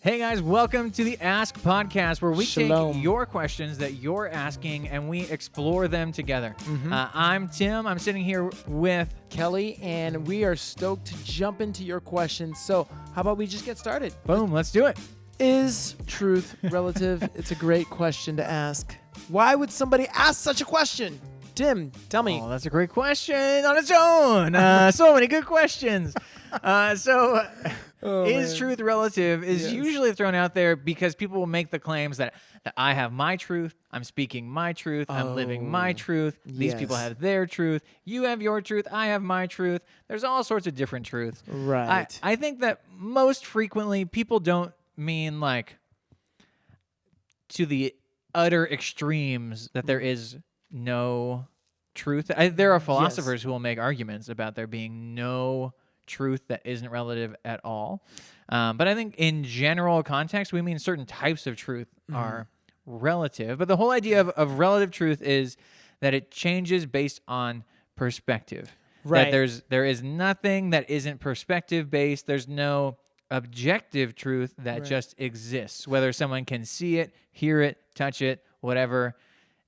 Hey guys, welcome to the Ask Podcast, where we Shalom. take your questions that you're asking and we explore them together. I'm Tim. I'm sitting here with Kelly, and we are stoked to jump into your questions. So how about we just get started? Boom. Let's do it. Is truth relative? It's a great question to ask. Why would somebody ask such a question? Tim, tell me. Oh, that's a great question on its own. So many good questions. Is truth relative is usually thrown out there because people will make the claims that I have my truth, I'm speaking my truth, I'm living my truth, these people have their truth, you have your truth, I have my truth. There's all sorts of different truths. Right. I think that most frequently people don't mean like to the utter extremes that there is no truth. There are philosophers who will make arguments about there being no truth that isn't relative at all. But I think in general context, we mean certain types of truth are relative. But the whole idea of relative truth is that it changes based on perspective. Right. That there is nothing that isn't perspective based. There's no objective truth that just exists, whether someone can see it, hear it, touch it, whatever,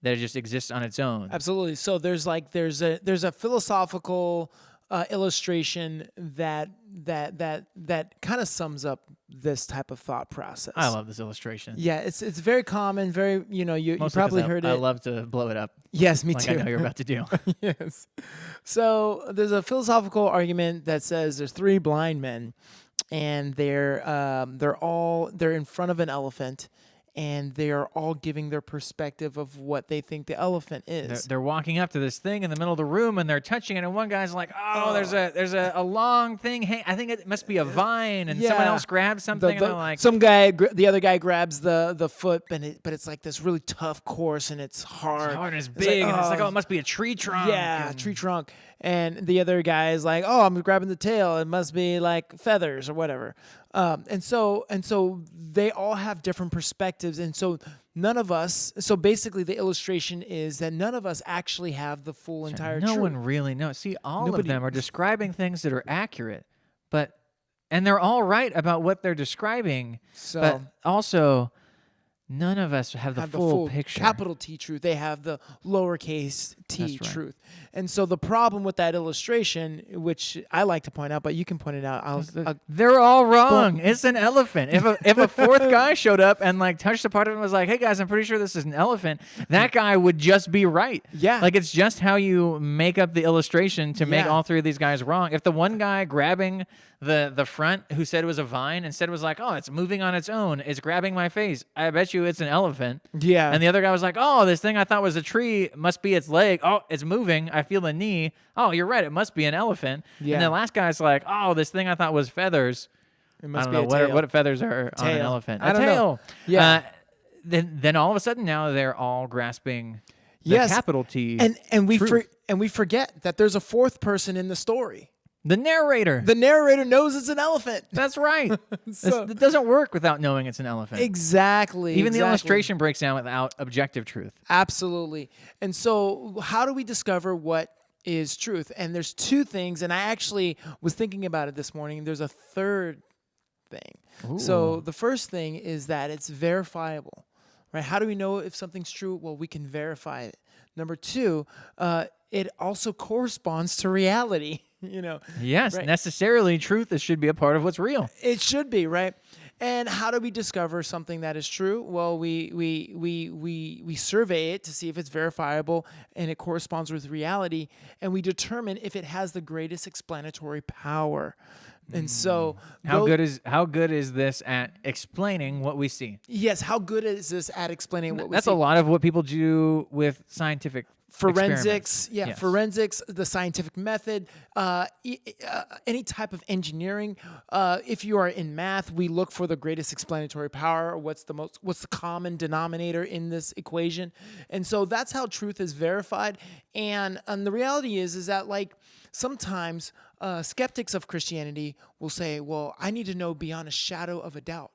that it just exists on its own. Absolutely. So there's a philosophical illustration that kind of sums up this type of thought process. I love this illustration. Yeah, it's very common. Very, you Mostly probably 'cause heard I it. love to blow it up. Yes, me Like too. I know you're about to do. Yes. So there's a philosophical argument that says there's three blind men, and they're in front of an elephant, and they are all giving their perspective of what they think the elephant is. They're walking up to this thing in the middle of the room and they're touching it, and one guy's like, "Oh, there's a long thing. Hey, I think it must be a vine." And someone else grabs something, and they're like, the other guy grabs the foot, but it's like this really tough course, and it's hard. "It's hard and it's big," and it's like, "Oh, it must be a tree trunk." Yeah, tree trunk. And the other guy is like, "Oh, I'm grabbing the tail. It must be like feathers or whatever." And so they all have different perspectives. And so none of us, so basically the illustration is that none of us actually have the full entire truth. No one really knows. See, all of them are describing things that are accurate, and they're all right about what they're describing, but also none of us have the full picture. Capital T truth. They have the lowercase t truth. And so the problem with that illustration, which I like to point out, but you can point it out. They're all wrong. It's an elephant. If a fourth guy showed up and like touched a part of it and was like, "Hey guys, I'm pretty sure this is an elephant," that guy would just be right. Yeah. Like it's just how you make up the illustration to make all three of these guys wrong. If the one guy grabbing the front who said it was a vine instead was like, "Oh, it's moving on its own. It's grabbing my face. I bet you it's an elephant." Yeah. And the other guy was like, "Oh, this thing I thought was a tree must be its leg. Oh, it's moving. I feel the knee. Oh, you're right. It must be an elephant." Yeah. And the last guy's like, "Oh, this thing I thought was feathers. It must I be don't know a tail. what feathers are on an elephant. I don't know. Tail." Yeah. Then all of a sudden now they're all grasping the capital T. And we truth. we forget that there's a fourth person in the story. The narrator. The narrator knows it's an elephant. That's right. So- it doesn't work without knowing it's an elephant. Exactly. Even the illustration breaks down without objective truth. Absolutely. And so how do we discover what is truth? And there's two things, and I actually was thinking about it this morning. There's a third thing. Ooh. So the first thing is that it's verifiable, right? How do we know if something's true? Well, we can verify it. Number two, it also corresponds to reality. Yes, right. necessarily truth should be a part of what's real. It should be, right? And how do we discover something that is true? Well, we survey it to see if it's verifiable and it corresponds with reality, and we determine if it has the greatest explanatory power. And so How good is this at explaining what we see? Yes, how good is this at explaining what we see? That's a lot of what people do with scientific forensics, experiments. Yes. Forensics, the scientific method, any type of engineering. If you are in math, we look for the greatest explanatory power. What's the common denominator in this equation? And so that's how truth is verified. And the reality is that like sometimes skeptics of Christianity will say, "Well, I need to know beyond a shadow of a doubt."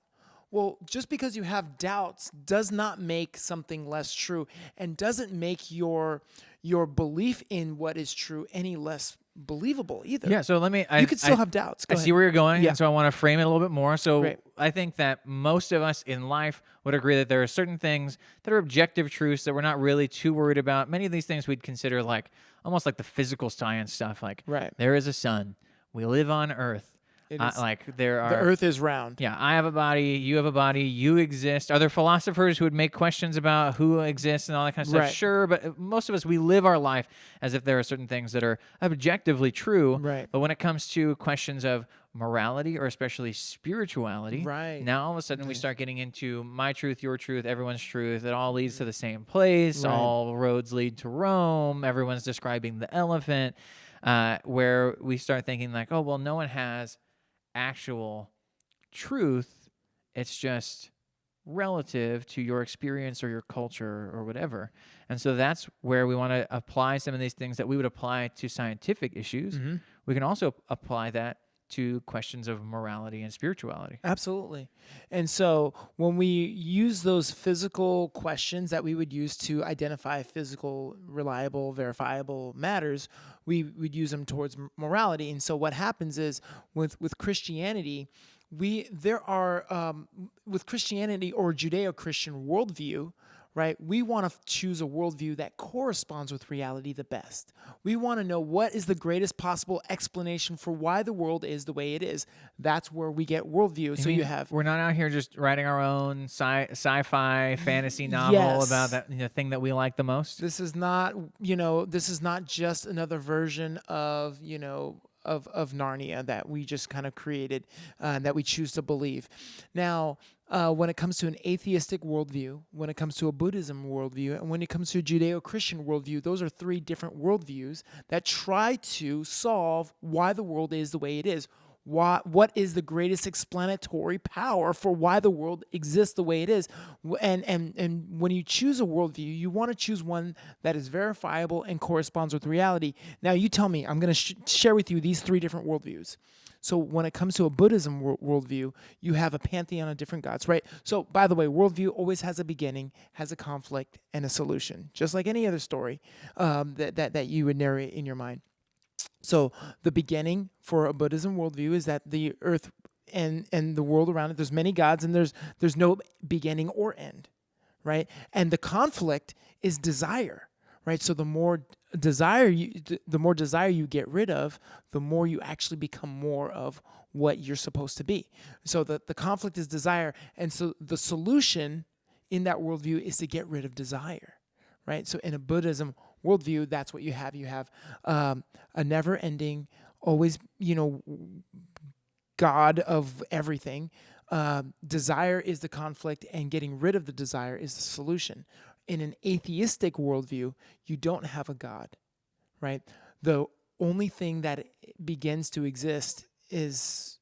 Well, just because you have doubts does not make something less true, and doesn't make your belief in what is true any less believable either. Yeah, so let me. You could still have doubts. Go I ahead. see where you're going, Yeah. and so I want to frame it a little bit more. So Great. I think that most of us in life would agree that there are certain things that are objective truths that we're not really too worried about. Many of these things we'd consider like almost like the physical science stuff. Like Right. there is a sun. We live on Earth. It is. Like there are. The earth is round. Yeah, I have a body, you have a body, you exist. Are there philosophers who would make questions about who exists and all that kind of stuff? Right. Sure, but most of us, we live our life as if there are certain things that are objectively true. Right. But when it comes to questions of morality or especially spirituality, Right. now all of a sudden we start getting into my truth, your truth, everyone's truth. It all leads to the same place. Right. All roads lead to Rome. Everyone's describing the elephant, where we start thinking like, oh, well, no one has actual truth. It's just relative to your experience or your culture or whatever. And so that's where we want to apply some of these things that we would apply to scientific issues. Mm-hmm. We can also apply that to questions of morality and spirituality. Absolutely. And so when we use those physical questions that we would use to identify physical, reliable, verifiable matters, we would use them towards morality. And so what happens is with Christianity, with Christianity or Judeo-Christian worldview, right? We want to choose a worldview that corresponds with reality the best. We want to know what is the greatest possible explanation for why the world is the way it is. That's where we get worldview. So you have... We're not out here just writing our own sci-fi fantasy novel Yes. about that thing that we like the most. This is not, this is not just another version of, of Narnia that we just kind of created, that we choose to believe. Now, when it comes to an atheistic worldview, when it comes to a Buddhism worldview, and when it comes to a Judeo-Christian worldview, those are three different worldviews that try to solve why the world is the way it is. What is the greatest explanatory power for why the world exists the way it is? And when you choose a worldview, you want to choose one that is verifiable and corresponds with reality. Now, you tell me, I'm going to share with you these three different worldviews. So when it comes to a Buddhism worldview, you have a pantheon of different gods, right? So, by the way, worldview always has a beginning, has a conflict, and a solution, just like any other story that you would narrate in your mind. So the beginning for a Buddhism worldview is that the earth and the world around it, there's many gods and there's no beginning or end, right? And the conflict is desire, right? So the more desire you get rid of, the more you actually become more of what you're supposed to be. So the conflict is desire. And so the solution in that worldview is to get rid of desire, right? So in a Buddhism worldview, that's what you have. You have a never-ending, always, God of everything. Desire is the conflict, and getting rid of the desire is the solution. In an atheistic worldview, you don't have a God, right? The only thing that begins to exist is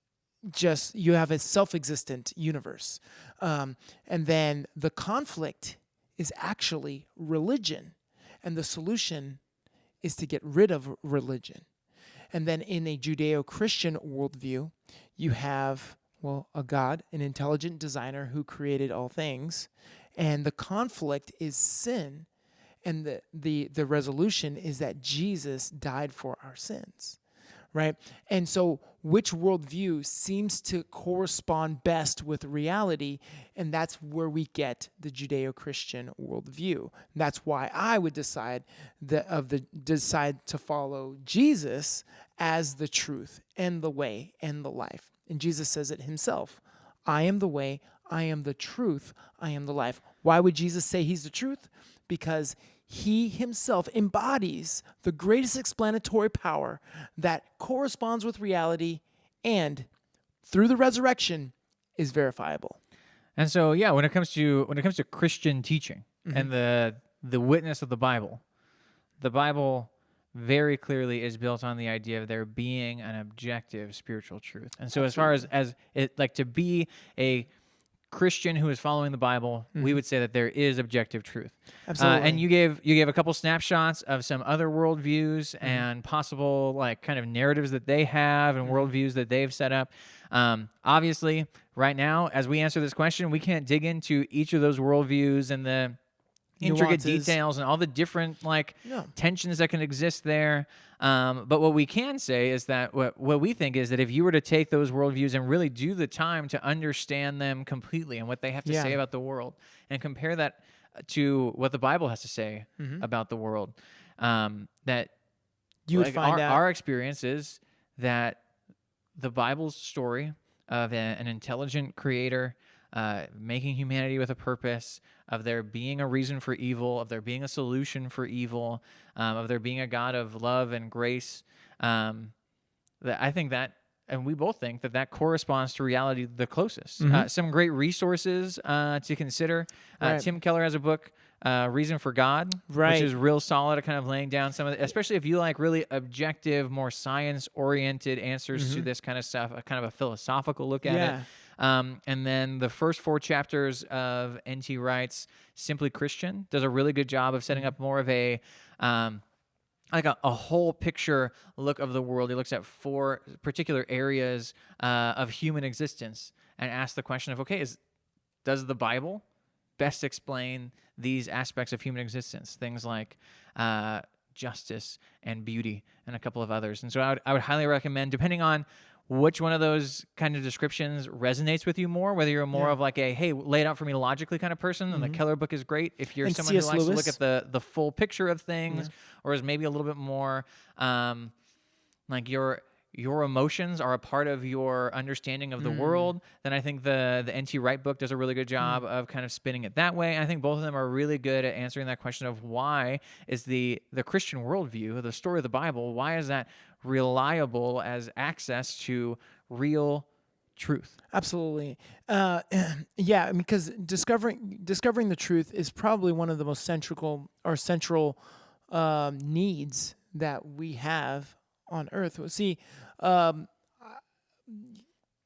just you have a self-existent universe. And then the conflict is actually religion. And the solution is to get rid of religion. And then in a Judeo-Christian worldview, you have, a God, an intelligent designer who created all things. And the conflict is sin. And the resolution is that Jesus died for our sins, right? And so which worldview seems to correspond best with reality? And that's where we get the Judeo-Christian worldview. And that's why I would decide to follow Jesus as the truth and the way and the life. And Jesus says it himself. I am the way, I am the truth, I am the life. Why would Jesus say he's the truth? Because he himself embodies the greatest explanatory power that corresponds with reality and through the resurrection is verifiable. And so, when it comes to Christian teaching and the witness of the Bible very clearly is built on the idea of there being an objective spiritual truth. And so, as far as it like to be a Christian who is following the Bible, we would say that there is objective truth. Absolutely. And you gave a couple snapshots of some other worldviews and possible like kind of narratives that they have and worldviews that they've set up. Obviously, right now, as we answer this question, we can't dig into each of those worldviews and the intricate nuances. details and all the different Yeah. tensions that can exist there. But what we can say is that what we think is that if you were to take those worldviews and really do the time to understand them completely and what they have to say about the world, and compare that to what the Bible has to say about the world, that You would find out. our experience is that the Bible's story of an intelligent creator making humanity with a purpose, of there being a reason for evil, of there being a solution for evil, of there being a God of love and grace, that I think that, and we both think that corresponds to reality the closest. Some great resources to consider. Right. Tim Keller has a book, Reason for God, Right. which is real solid at kind of laying down some of the, especially if you like really objective, more science-oriented answers to this kind of stuff, a kind of a philosophical look at it. And then the first 4 chapters of N.T. Wright's Simply Christian does a really good job of setting up more of a like a whole picture look of the world. He looks at 4 particular areas of human existence and asks the question of, okay, does the Bible best explain these aspects of human existence? Things like justice and beauty and a couple of others. And so I would highly recommend, depending on which one of those kind of descriptions resonates with you more, whether you're more of like a, hey, lay it out for me logically kind of person, then the Keller book is great. If you're And someone who C.S. likes Lewis. to look at the full picture of things, or is maybe a little bit more like your emotions are a part of your understanding of the world, then I think the N.T. Wright book does a really good job of kind of spinning it that way. And I think both of them are really good at answering that question of why is the Christian worldview, the story of the Bible, why is that reliable as access to real truth? Absolutely. Yeah, because discovering the truth is probably one of the most central needs that we have on earth. See,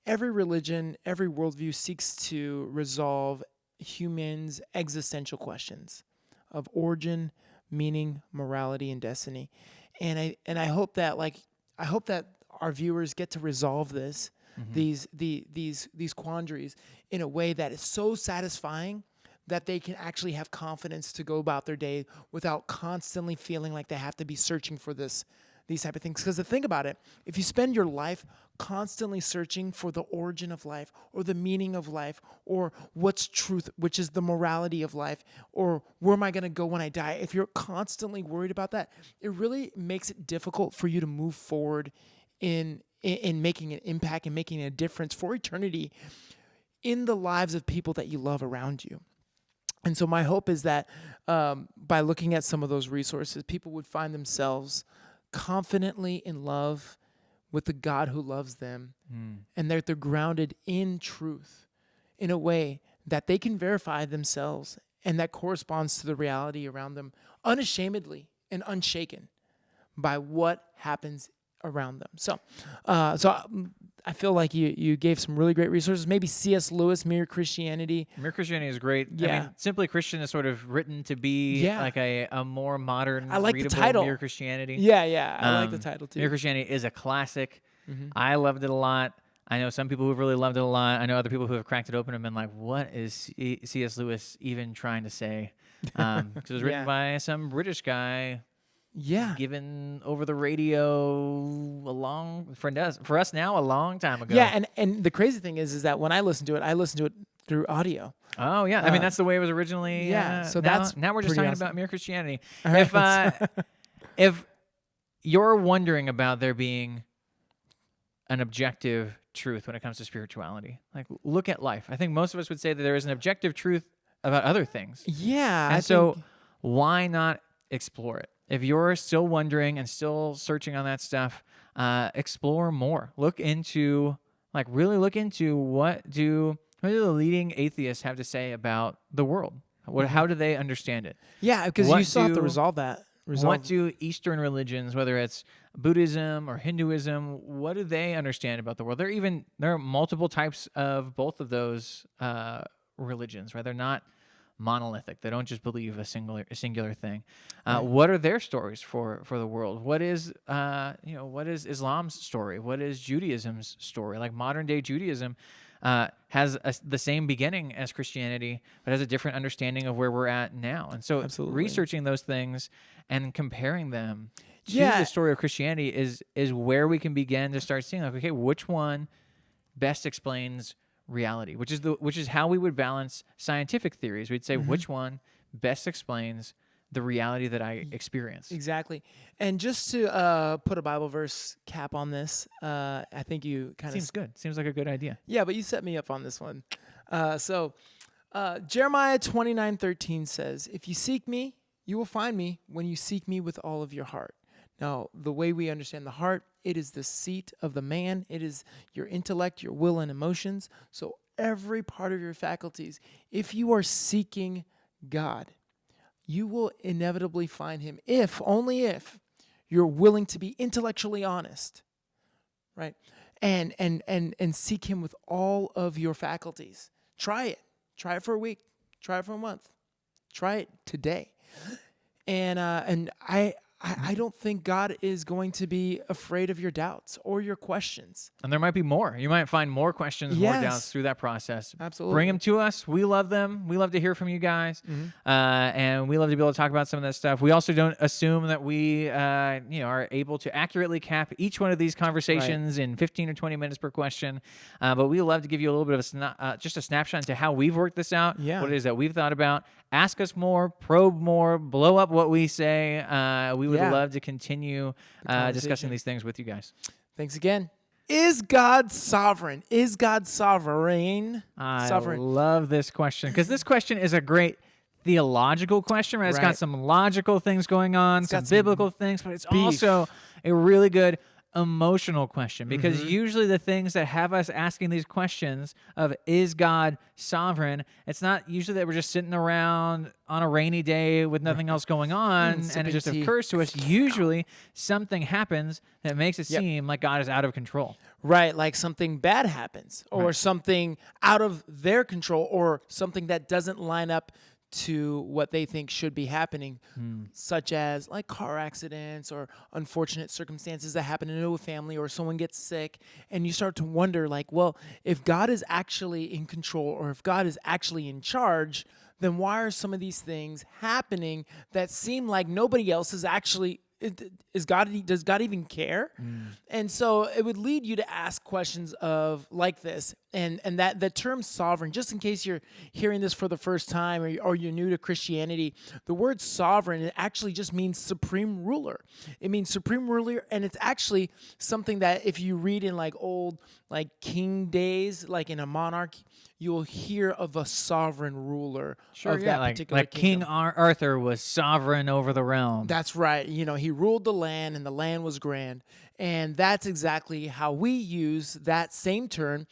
every religion, every worldview seeks to resolve humans' existential questions of origin, meaning, morality, and destiny. And I hope that our viewers get to resolve this, these quandaries in a way that is so satisfying that they can actually have confidence to go about their day without constantly feeling like they have to be searching for these type of things. Because think about it, if you spend your life constantly searching for the origin of life or the meaning of life or what's truth, which is the morality of life, or where am I going to go when I die, if you're constantly worried about that, it really makes it difficult for you to move forward in making an impact and making a difference for eternity in the lives of people that you love around you. And so my hope is that by looking at some of those resources, people would find themselves confidently in love with the God who loves them, and they're grounded in truth in a way that they can verify themselves and that corresponds to the reality around them unashamedly and unshaken by what happens around them. So I feel like you gave some really great resources. Maybe C.S. Lewis, Mere Christianity. Mere Christianity is great. Yeah. I mean, Simply Christian is sort of written to be like a more modern, I like the readable title. Mere Christianity. Yeah, I like the title too. Mere Christianity is a classic. I loved it a lot. I know some people who've really loved it a lot. I know other people who have cracked it open and been like, what is C.S. Lewis even trying to say? Because it was written by some British guy. Yeah. Given over the radio for us now a long time ago. Yeah, and the crazy thing is that when I listen to it through audio. Oh yeah, I mean that's the way it was originally. So now we're just pretty talking awesome. about Mere Christianity. All right, If you're wondering about there being an objective truth when it comes to spirituality, like look at life. I think most of us would say that there is an objective truth about other things. Yeah. And so why not explore it? If you're still wondering and still searching on that stuff, explore more. Really look into what do the leading atheists have to say about the world? How do they understand it? Yeah, because you still have to resolve that. What do Eastern religions, whether it's Buddhism or Hinduism, what do they understand about the world? There are multiple types of both of those religions, right? They're not monolithic. They don't just believe a singular thing. What are their stories for the world? What is what is Islam's story? What is Judaism's story? Like modern day Judaism, the same beginning as Christianity, but has a different understanding of where we're at now. And so Absolutely. researching those things and comparing them to Yeah. the story of Christianity is where we can begin to start seeing, like, okay, which one best explains reality, which is how we would balance scientific theories. We'd say which one best explains the reality that I experience. Exactly. And just to put a Bible verse cap on this, I think you kind of Seems good. Seems like a good idea. Yeah, but you set me up on this one. So Jeremiah 29:13 says, "If you seek me, you will find me when you seek me with all of your heart." Now, the way we understand the heart, it is the seat of the man. It is your intellect, your will, and emotions. So every part of your faculties, if you are seeking God, you will inevitably find him only if you're willing to be intellectually honest, right? And seek him with all of your faculties. Try it. Try it for a week. Try it for a month. Try it today. And I don't think God is going to be afraid of your doubts or your questions. And there might be more. You might find more questions, more Yes. doubts through that process. Absolutely. Bring them to us. We love them. We love to hear from you guys. And we love to be able to talk about some of that stuff. We also don't assume that we are able to accurately cap each one of these conversations in 15 or 20 minutes per question. But we love to give you a little bit of just a snapshot into how we've worked this out, Yeah. what it is that we've thought about. Ask us more, probe more, blow up what we say. We would Yeah. love to continue discussing conversation. these things with you guys. Thanks again. Is God sovereign? Is God sovereign? I Sovereign. love this question because this question is a great theological question, right? It's got Right. some logical things going on, some got some biblical things, but it's beef. also a really good emotional question because Mm-hmm. usually the things that have us asking these questions of is God sovereign, it's not usually that we're just sitting around on a rainy day with nothing else going on and it sipping just tea. occurs to us. Usually something happens that makes it Yep. seem like God is out of control. Right, like something bad happens or something out of their control or something that doesn't line up to what they think should be happening, such as like car accidents or unfortunate circumstances that happen in a family or someone gets sick. And you start to wonder, like, well, if God is actually in control or if God is actually in charge, then why are some of these things happening that seem like nobody else is actually does God even care? And so it would lead you to ask questions of like this, and that the term sovereign, just in case you're hearing this for the first time or you're new to Christianity, the word sovereign, it actually just means supreme ruler. It means supreme ruler, and it's actually something that if you read in like old like king days, like in a monarch, you will hear of a sovereign ruler of that particular like kingdom. King Arthur was sovereign over the realm. That's right. You know, he ruled the land and the land was grand. And that's exactly how we use that same term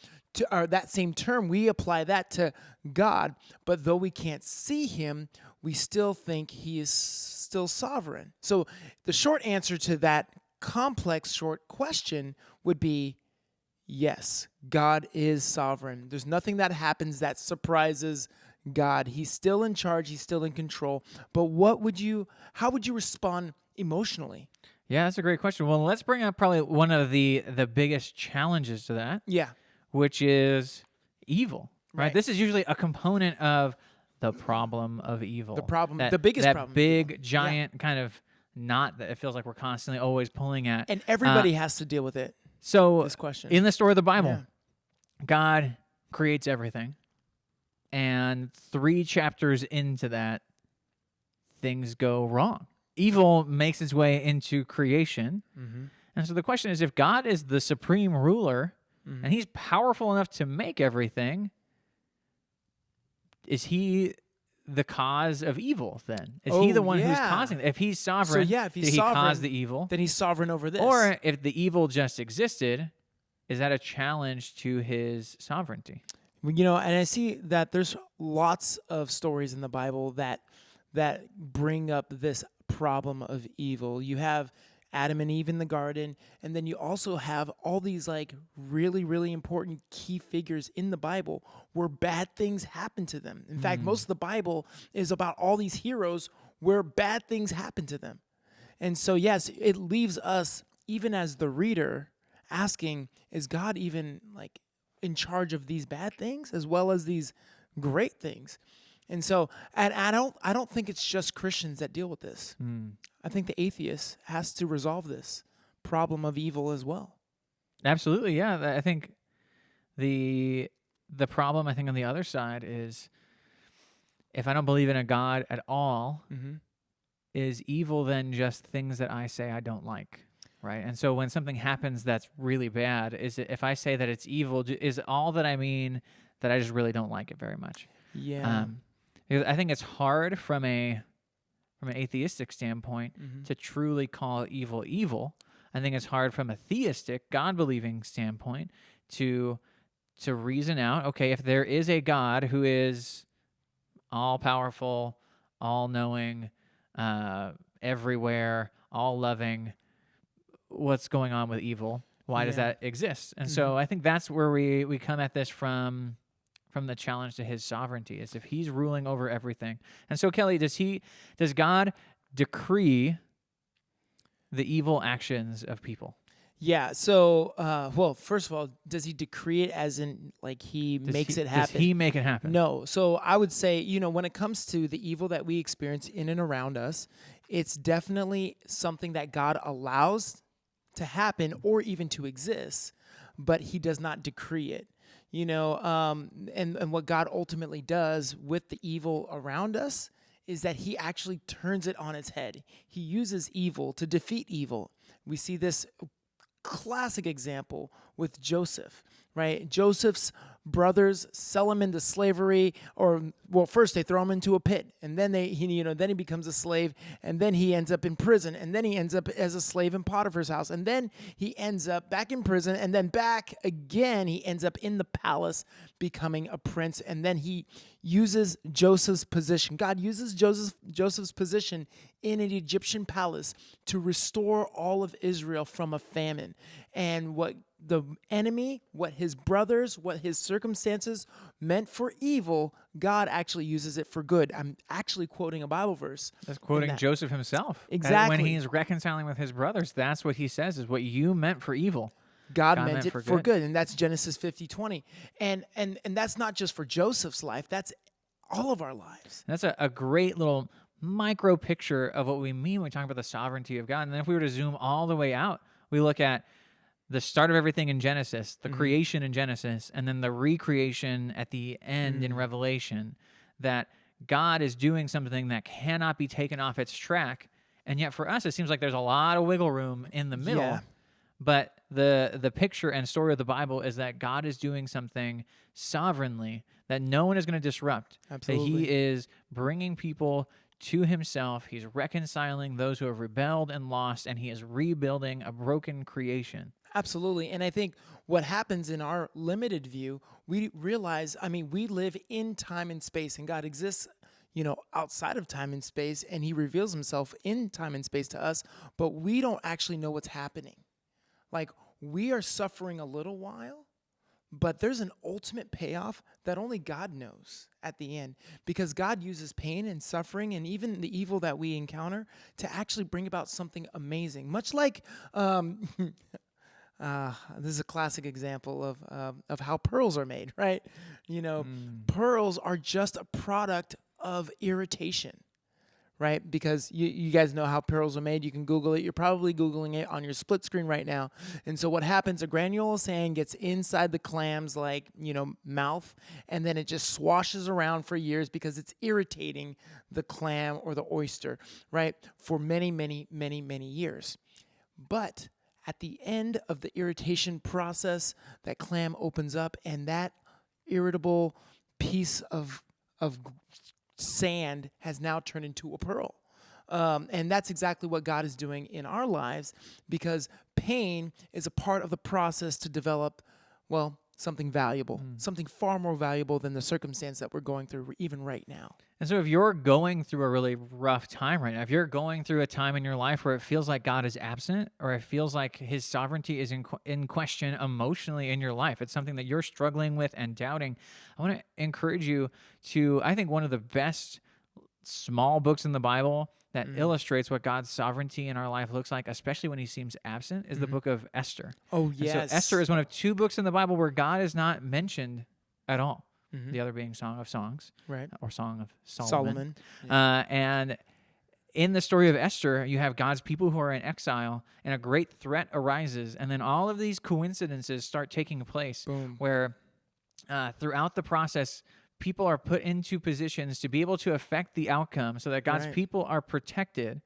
we apply that to God. But though we can't see him, we still think he is still sovereign. So the short answer to that complex short question would be yes, God is sovereign. There's nothing that happens that surprises God. He's still in charge. He's still in control. But how would you respond emotionally? Yeah, that's a great question. Well, let's bring up probably one of the biggest challenges to that, Yeah. which is evil, right? Right. This is usually a component of the problem of evil. The problem- the biggest problem of big, giant kind of knot that it feels like we're constantly always pulling at. And everybody has to deal with it. So this question. in the story of the Bible, Yeah. God creates everything. And 3 chapters into that, things go wrong. Evil makes its way into creation. And so the question is, if God is the supreme ruler and he's powerful enough to make everything, is he the cause of evil then? Is he the one who's yeah. causing it? If he's sovereign, if he's did he cause sovereign, the evil? Then he's sovereign over this. Or if the evil just existed, is that a challenge to his sovereignty? You know, and I see that there's lots of stories in the Bible that bring up this problem of evil. You have Adam and Eve in the garden, and then you also have all these like really, really important key figures in the Bible where bad things happen to them. In fact, most of the Bible is about all these heroes where bad things happen to them. And so, yes, it leaves us, even as the reader, asking, is God even like, in charge of these bad things as well as these great things. And so, and I don't think it's just Christians that deal with this. I think the atheist has to resolve this problem of evil as well. Absolutely, yeah. I think the problem, I think, on the other side is, if I don't believe in a God at all, is evil then just things that I say I don't like, right? And so when something happens that's really bad, if I say that it's evil, is all that I mean that I just really don't like it very much? Yeah. Because I think it's hard from an atheistic standpoint to truly call evil evil. I think it's hard from a theistic, God-believing standpoint to reason out, okay, if there is a God who is all-powerful, all-knowing, everywhere, all-loving, what's going on with evil? Why does that exist? And so I think that's where we come at this from the challenge to his sovereignty, is if he's ruling over everything. And so, Kelly, does God decree the evil actions of people? Yeah. So, well, first of all, does he decree it as in like he makes it happen? Does he make it happen? No. So I would say, when it comes to the evil that we experience in and around us, it's definitely something that God allows to happen or even to exist, but he does not decree it. And what God ultimately does with the evil around us is that he actually turns it on its head. He uses evil to defeat evil. We see this classic example with Joseph, right? Joseph's brothers sell him into slavery, first they throw him into a pit, and then then he becomes a slave, and then he ends up in prison, and then he ends up as a slave in Potiphar's house, and then he ends up back in prison, and then back again, he ends up in the palace becoming a prince, and then he uses Joseph's position. God uses Joseph's position in an Egyptian palace to restore all of Israel from a famine. And what the enemy, what his brothers, what his circumstances meant for evil, God actually uses it for good. I'm actually quoting a Bible verse. That's quoting Joseph himself. Exactly. When he's reconciling with his brothers, that's what he says is what you meant for evil. God meant it for good. And that's Genesis 50:20. And that's not just for Joseph's life. That's all of our lives. And that's a great little micro picture of what we mean when we talk about the sovereignty of God. And then if we were to zoom all the way out, we look at the start of everything in Genesis, the creation in Genesis, and then the recreation at the end in Revelation, that God is doing something that cannot be taken off its track. And yet for us, it seems like there's a lot of wiggle room in the middle. Yeah. But the picture and story of the Bible is that God is doing something sovereignly that no one is going to disrupt. Absolutely. That he is bringing people to himself. He's reconciling those who have rebelled and lost, and he is rebuilding a broken creation. Absolutely. And I think what happens in our limited view, we realize, we live in time and space, and God exists, outside of time and space, and he reveals himself in time and space to us, but we don't actually know what's happening. Like, we are suffering a little while, but there's an ultimate payoff that only God knows at the end, because God uses pain and suffering and even the evil that we encounter to actually bring about something amazing. Much like, this is a classic example of how pearls are made, right? Pearls are just a product of irritation. Right? Because you guys know how pearls are made. You can Google it. You're probably Googling it on your split screen right now. And so what happens, a granule of sand gets inside the clam's mouth, and then it just swashes around for years because it's irritating the clam or the oyster, right? For many, many, many, many years. But at the end of the irritation process, that clam opens up, and that irritable piece of sand has now turned into a pearl. And that's exactly what God is doing in our lives, because pain is a part of the process to develop, something valuable, something far more valuable than the circumstance that we're going through even right now. And so if you're going through a really rough time right now, if you're going through a time in your life where it feels like God is absent, or it feels like his sovereignty is in question emotionally in your life, it's something that you're struggling with and doubting, I want to encourage you to, I think, one of the best small books in the Bible that illustrates what God's sovereignty in our life looks like, especially when he seems absent, is the book of Esther. Oh, And yes. so Esther is one of 2 books in the Bible where God is not mentioned at all. The other being Song of Songs, Right. or Song of Solomon. Yeah. And in the story of Esther, you have God's people who are in exile, and a great threat arises, and then all of these coincidences start taking place. Boom. Where throughout the process, people are put into positions to be able to affect the outcome so that God's Right. people are protected.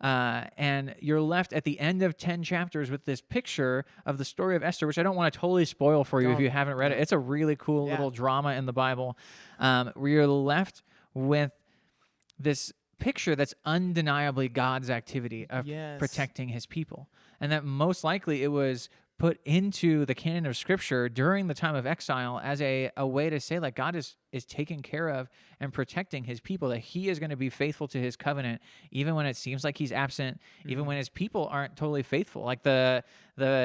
And you're left at the end of 10 chapters with this picture of the story of Esther, which I don't want to totally spoil for you if Don't. you haven't read it. It's a really cool Yeah. little drama in the Bible, where you're left with this picture that's undeniably God's activity of Yes. protecting his people. And that most likely it was put into the canon of Scripture during the time of exile as a way to say, like, God is taking care of and protecting his people, that he is going to be faithful to his covenant, even when it seems like he's absent, even when his people aren't totally faithful. Like the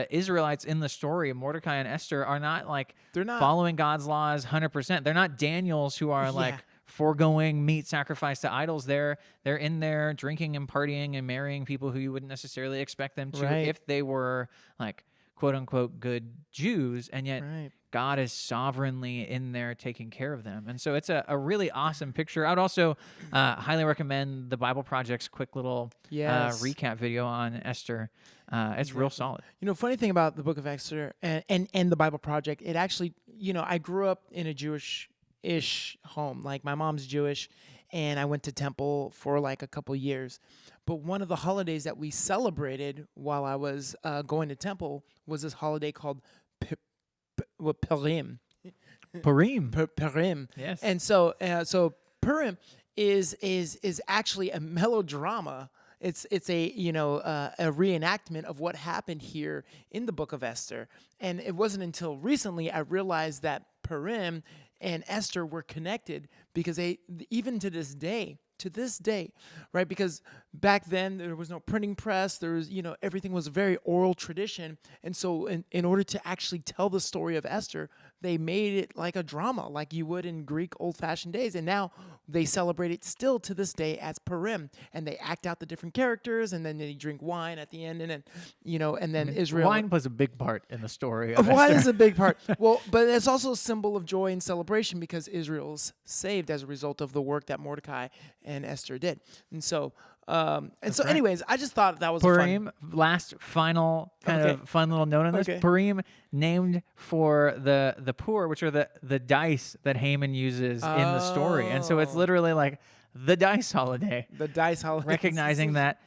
Israelites in the story, Mordecai and Esther, are not like They're not. following God's laws 100%. They're not Daniels who are like foregoing meat sacrifice to idols. They're in there drinking and partying and marrying people who you wouldn't necessarily expect them to Right. if they were like quote unquote good Jews, and yet Right. God is sovereignly in there taking care of them. And so it's a really awesome picture. I would also highly recommend the Bible Project's quick little Yes. recap video on Esther. It's real solid. You know, funny thing about the Book of Esther and the Bible Project, it actually, I grew up in a Jewish-ish home. Like, my mom's Jewish, and I went to temple for like a couple years. But one of the holidays that we celebrated while I was going to temple was this holiday called Purim. Purim. Purim. Yes. And so Purim is actually a melodrama. It's a a reenactment of what happened here in the Book of Esther. And it wasn't until recently I realized that Purim and Esther were connected, because even to this day, right? Because back then there was no printing press. There was, everything was a very oral tradition. And so in order to actually tell the story of Esther, they made it like a drama, like you would in Greek old-fashioned days. And now they celebrate it still to this day as Purim. And they act out the different characters, and then they drink wine at the end. And then, and then Israel. Wine plays a big part in the story of Wine Esther. is a big part. Well, but it's also a symbol of joy and celebration, because Israel's saved as a result of the work that Mordecai and Esther did. And so, anyways, I just thought that was Purim, last final kind of fun little note on this. Okay. Purim, named for the pur, which are the dice that Haman uses in the story. And so it's literally like the dice holiday. the dice holiday. Recognizing that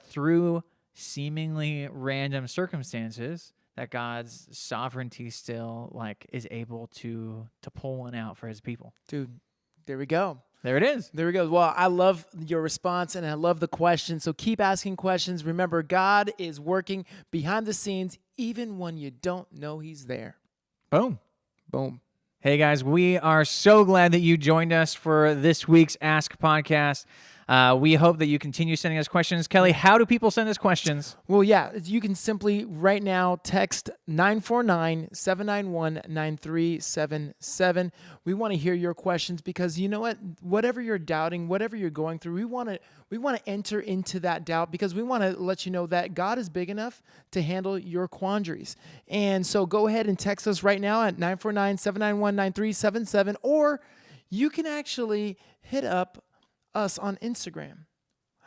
through seemingly random circumstances, that God's sovereignty still like is able to pull one out for his people. Dude, there we go. There it is. There we go. Well, I love your response, and I love the question. So keep asking questions. Remember, God is working behind the scenes, even when you don't know he's there. Boom. Boom. Hey guys, we are so glad that you joined us for this week's Ask Podcast. We hope that you continue sending us questions. Kelly, how do people send us questions? Well, yeah, you can simply right now text 949-791-9377. We want to hear your questions, because you know what? Whatever you're doubting, whatever you're going through, we want to enter into that doubt, because we want to let you know that God is big enough to handle your quandaries. And so go ahead and text us right now at 949-791-9377, or you can actually hit up us on Instagram.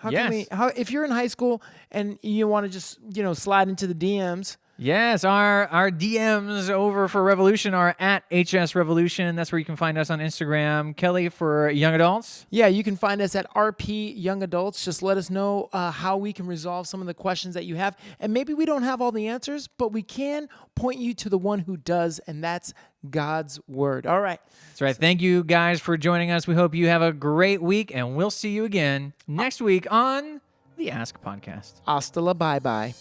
If you're in high school and you want to just, slide into the DMs. Yes, our DMs over for Revolution are at HS Revolution. That's where you can find us on Instagram. Kelly, for young adults? Yeah, you can find us at RP Young Adults. Just let us know how we can resolve some of the questions that you have. And maybe we don't have all the answers, but we can point you to the one who does, and that's God's Word. All right. That's right. Thank you guys for joining us. We hope you have a great week, and we'll see you again next week on the Ask Podcast. Hasta la bye-bye.